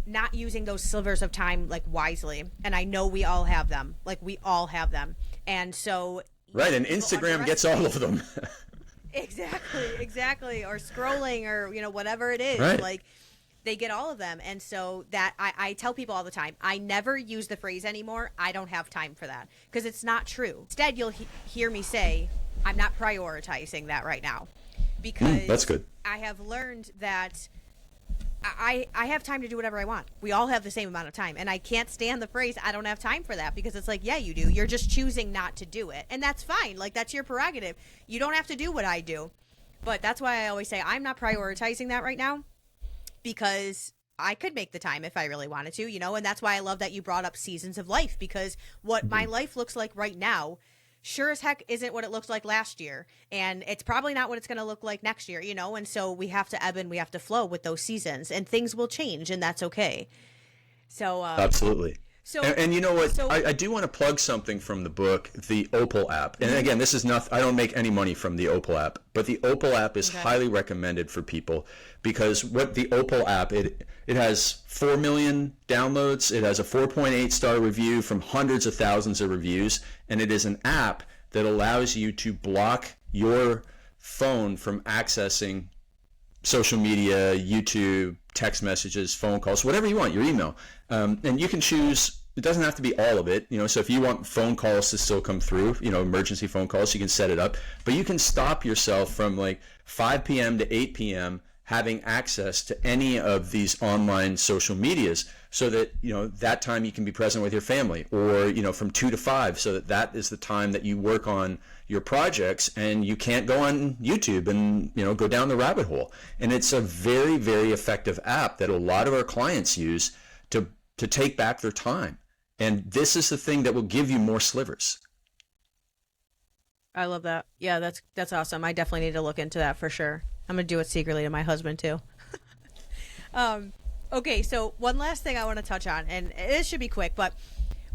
[SPEAKER 1] not using those slivers of time like wisely. And I know we all have them. Like, we all have them. And so
[SPEAKER 2] right, and Instagram gets all of them.
[SPEAKER 1] Exactly. Or scrolling, or whatever it is.
[SPEAKER 2] Right.
[SPEAKER 1] Like, they get all of them. And so that I tell people all the time, I never use the phrase anymore, I don't have time for that, because it's not true. Instead, you'll hear me say, I'm not prioritizing that right now, because
[SPEAKER 2] that's good.
[SPEAKER 1] I have learned that I have time to do whatever I want. We all have the same amount of time, and I can't stand the phrase, I don't have time for that, because it's like, yeah, you do. You're just choosing not to do it, and that's fine. Like, that's your prerogative. You don't have to do what I do. But that's why I always say I'm not prioritizing that right now, because I could make the time if I really wanted to, and that's why I love that you brought up seasons of life, because what my life looks like right now sure as heck isn't what it looked like last year, and it's probably not what it's going to look like next year, and so we have to ebb and we have to flow with those seasons, and things will change, and that's okay. So
[SPEAKER 2] absolutely. So, and you know what? So, I do want to plug something from the book, the Opal app. And again, this is not, I don't make any money from the Opal app, but the Opal app is highly recommended for people, because what the Opal app, it has 4 million downloads. It has a 4.8 star review from hundreds of thousands of reviews. And it is an app that allows you to block your phone from accessing social media, YouTube, text messages, phone calls, whatever you want, your email. And you can choose, it doesn't have to be all of it, so if you want phone calls to still come through, emergency phone calls, you can set it up. But you can stop yourself from like 5 p.m. to 8 p.m. having access to any of these online social medias, so that, that time you can be present with your family, or, from 2 to 5, so that that is the time that you work on your projects, and you can't go on YouTube and, go down the rabbit hole. And it's a very, very effective app that a lot of our clients use to take back their time. And this is the thing that will give you more slivers.
[SPEAKER 1] I love that. Yeah, that's awesome. I definitely need to look into that for sure. I'm going to do it secretly to my husband too. Okay, so one last thing I want to touch on, and it should be quick, but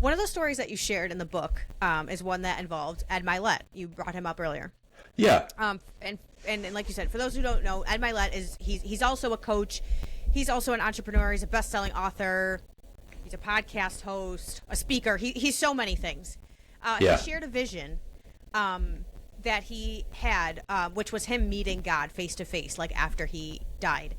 [SPEAKER 1] one of the stories that you shared in the book is one that involved Ed Milet. You brought him up earlier.
[SPEAKER 2] Yeah.
[SPEAKER 1] And like you said, for those who don't know, Ed Milet he's also a coach. He's also an entrepreneur. He's a best-selling author. He's a podcast host, a speaker. He's so many things. He shared a vision that he had, which was him meeting God face to face, like after he died.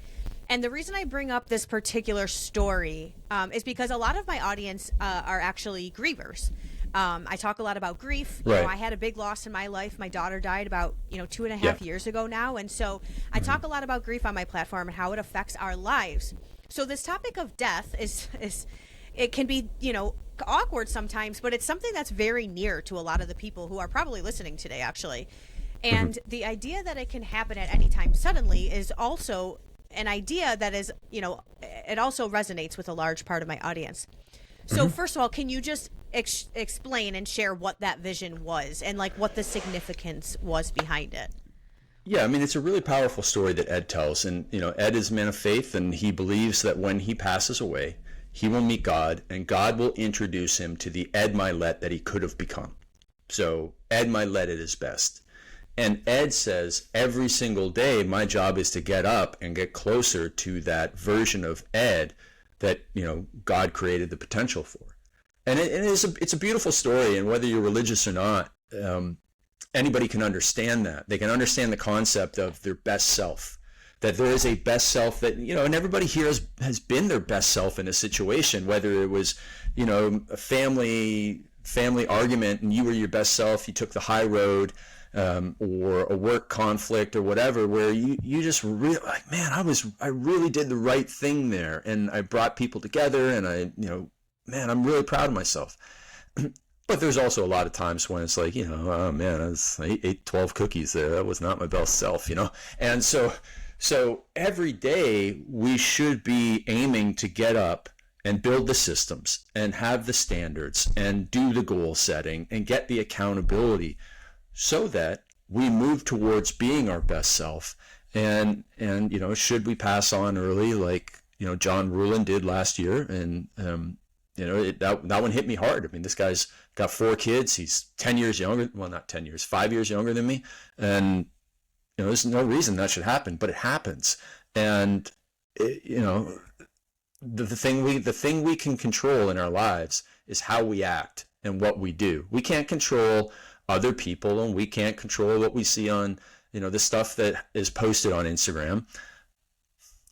[SPEAKER 1] And the reason I bring up this particular story is because a lot of my audience are actually grievers. I talk a lot about grief.
[SPEAKER 2] Right.
[SPEAKER 1] I had a big loss in my life. My daughter died about 2.5 years ago now, and so I talk a lot about grief on my platform and how it affects our lives. So this topic of death is it can be awkward sometimes, but it's something that's very near to a lot of the people who are probably listening today, actually. And the idea that it can happen at any time suddenly is also an idea that is, it also resonates with a large part of my audience. So first of all, can you just explain and share what that vision was and like what the significance was behind it?
[SPEAKER 2] Yeah, I mean, it's a really powerful story that Ed tells. And, Ed is a man of faith, and he believes that when he passes away, he will meet God, and God will introduce him to the Ed Milet that he could have become. So Ed Milet at his best. And Ed says, every single day, my job is to get up and get closer to that version of Ed that, God created the potential for. And it's a beautiful story. And whether you're religious or not, anybody can understand that. They can understand the concept of their best self, that there is a best self that, and everybody here has been their best self in a situation, whether it was, a family argument and you were your best self, you took the high road, or a work conflict or whatever, where you just really like, man, I really did the right thing there, and I brought people together, and man, I'm really proud of myself. But there's also a lot of times when it's like, oh man, I ate 12 cookies there. That was not my best self, And so every day we should be aiming to get up and build the systems and have the standards and do the goal setting and get the accountability, so that we move towards being our best self. And should we pass on early, like John Ruhlin did last year, and that one hit me hard. I mean, this guy's got 4 kids. He's 10 years younger. Well, not 10 years, 5 years younger than me. And there's no reason that should happen, but it happens. And the thing we can control in our lives is how we act and what we do. We can't control other people, and we can't control what we see on, the stuff that is posted on Instagram.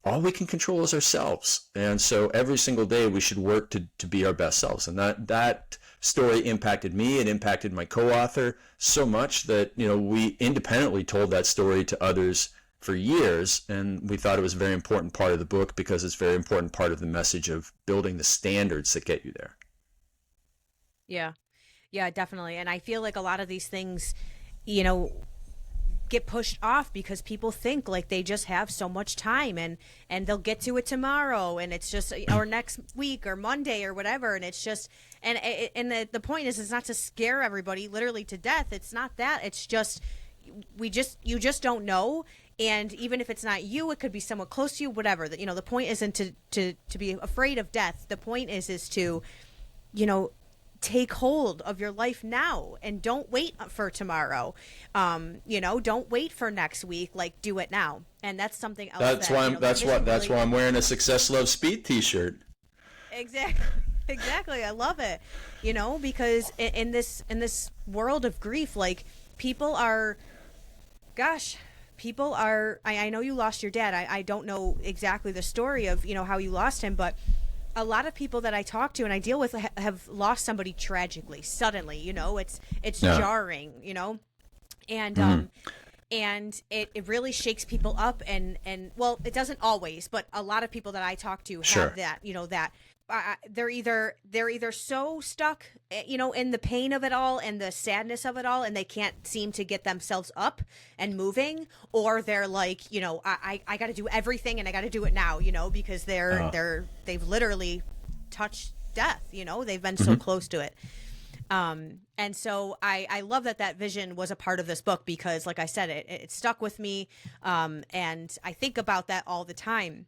[SPEAKER 2] All we can control is ourselves. And so every single day we should work to be our best selves. And that story impacted me. It impacted my co-author so much that, we independently told that story to others for years. And we thought it was a very important part of the book, because it's a very important part of the message of building the standards that get you there.
[SPEAKER 1] Yeah, definitely. And I feel like a lot of these things, get pushed off because people think like they just have so much time and they'll get to it tomorrow, and it's just, or next week or Monday or whatever. And it's just, and the point is, it's not to scare everybody literally to death. It's not that. It's just, you just don't know. And even if it's not you, it could be someone close to you, whatever. The point isn't to be afraid of death. The point is to, take hold of your life now, and don't wait for tomorrow. Don't wait for next week. Like, do it now. And that's something else.
[SPEAKER 2] That's why I'm wearing a Success Love Speed t-shirt.
[SPEAKER 1] Exactly. I love it. Because in this world of grief, like, people are, I know you lost your dad. I don't know exactly the story of, how you lost him, but a lot of people that I talk to and I deal with have lost somebody tragically, suddenly. It's jarring, and and it really shakes people up, and well, it doesn't always, but a lot of people that I talk to have
[SPEAKER 2] Sure.
[SPEAKER 1] that, that they're either so stuck, in the pain of it all and the sadness of it all, and they can't seem to get themselves up and moving, or they're like, I got to do everything and I got to do it now, because they've literally touched death, they've been so close to it. And so I love that vision was a part of this book, because like I said, it stuck with me. And I think about that all the time.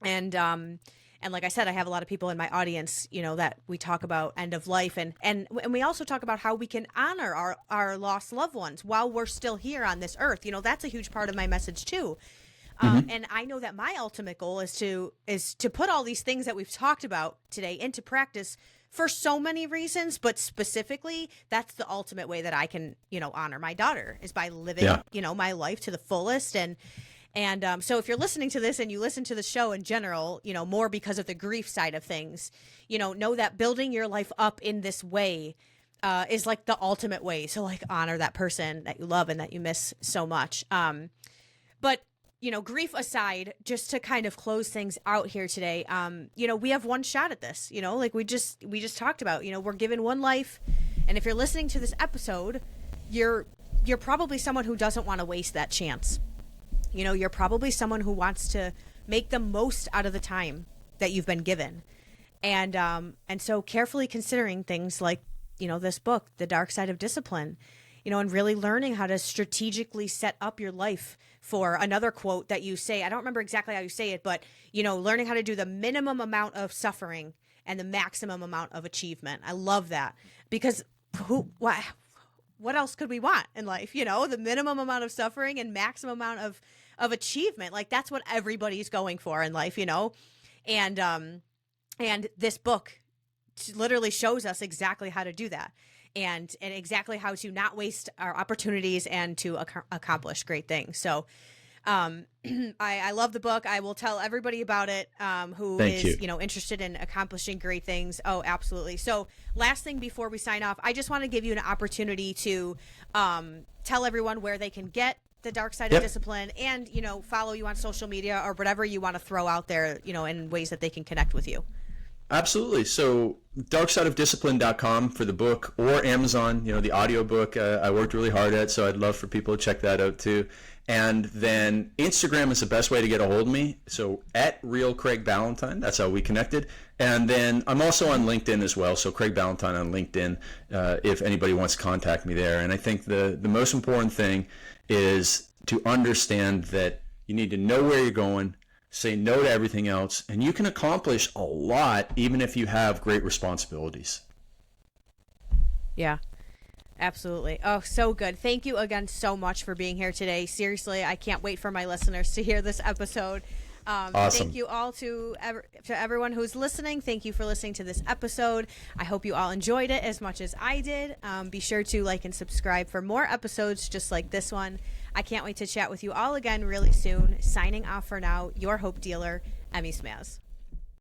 [SPEAKER 1] And like I said, I have a lot of people in my audience, that we talk about end of life, and we also talk about how we can honor our lost loved ones while we're still here on this earth. That's a huge part of my message too. And I know that my ultimate goal is to put all these things that we've talked about today into practice for so many reasons, but specifically, that's the ultimate way that I can, honor my daughter, is by living, my life to the fullest. And so if you're listening to this and you listen to the show in general, more because of the grief side of things, know that building your life up in this way is like the ultimate way to like honor that person that you love and that you miss so much. But grief aside, just to kind of close things out here today, we have one shot at this, like we just talked about, we're given one life. And if you're listening to this episode, you're probably someone who doesn't want to waste that chance. You're probably someone who wants to make the most out of the time that you've been given. And so carefully considering things like, this book, The Dark Side of Discipline, and really learning how to strategically set up your life for another quote that you say. I don't remember exactly how you say it, but, learning how to do the minimum amount of suffering and the maximum amount of achievement. I love that, because what else could we want in life? The minimum amount of suffering and maximum amount of achievement. Like, that's what everybody's going for in life, and this book literally shows us exactly how to do that, and exactly how to not waste our opportunities and to accomplish great things. So I love the book. I will tell everybody about it who is interested in accomplishing great things. Oh, absolutely. So last thing before we sign off, I just want to give you an opportunity to tell everyone where they can get The Dark Side of Discipline, and follow you on social media or whatever you want to throw out there, in ways that they can connect with you.
[SPEAKER 2] Absolutely. So darksideofdiscipline.com for the book, or Amazon, the audiobook I worked really hard at, so I'd love for people to check that out too. And then Instagram is the best way to get a hold of me. So at Real Craig Ballantyne, that's how we connected. And then I'm also on LinkedIn as well. So Craig Ballantyne on LinkedIn, if anybody wants to contact me there. And I think the most important thing is to understand that you need to know where you're going, say no to everything else, and you can accomplish a lot even if you have great responsibilities.
[SPEAKER 1] Yeah, absolutely. Oh, so good. Thank you again so much for being here today. Seriously, I can't wait for my listeners to hear this episode.
[SPEAKER 2] Awesome.
[SPEAKER 1] Thank you all to everyone who's listening. Thank you for listening to this episode. I hope you all enjoyed it as much as I did. Be sure to like and subscribe for more episodes just like this one. I can't wait to chat with you all again really soon. Signing off for now, your hope dealer, Emmy Smaz.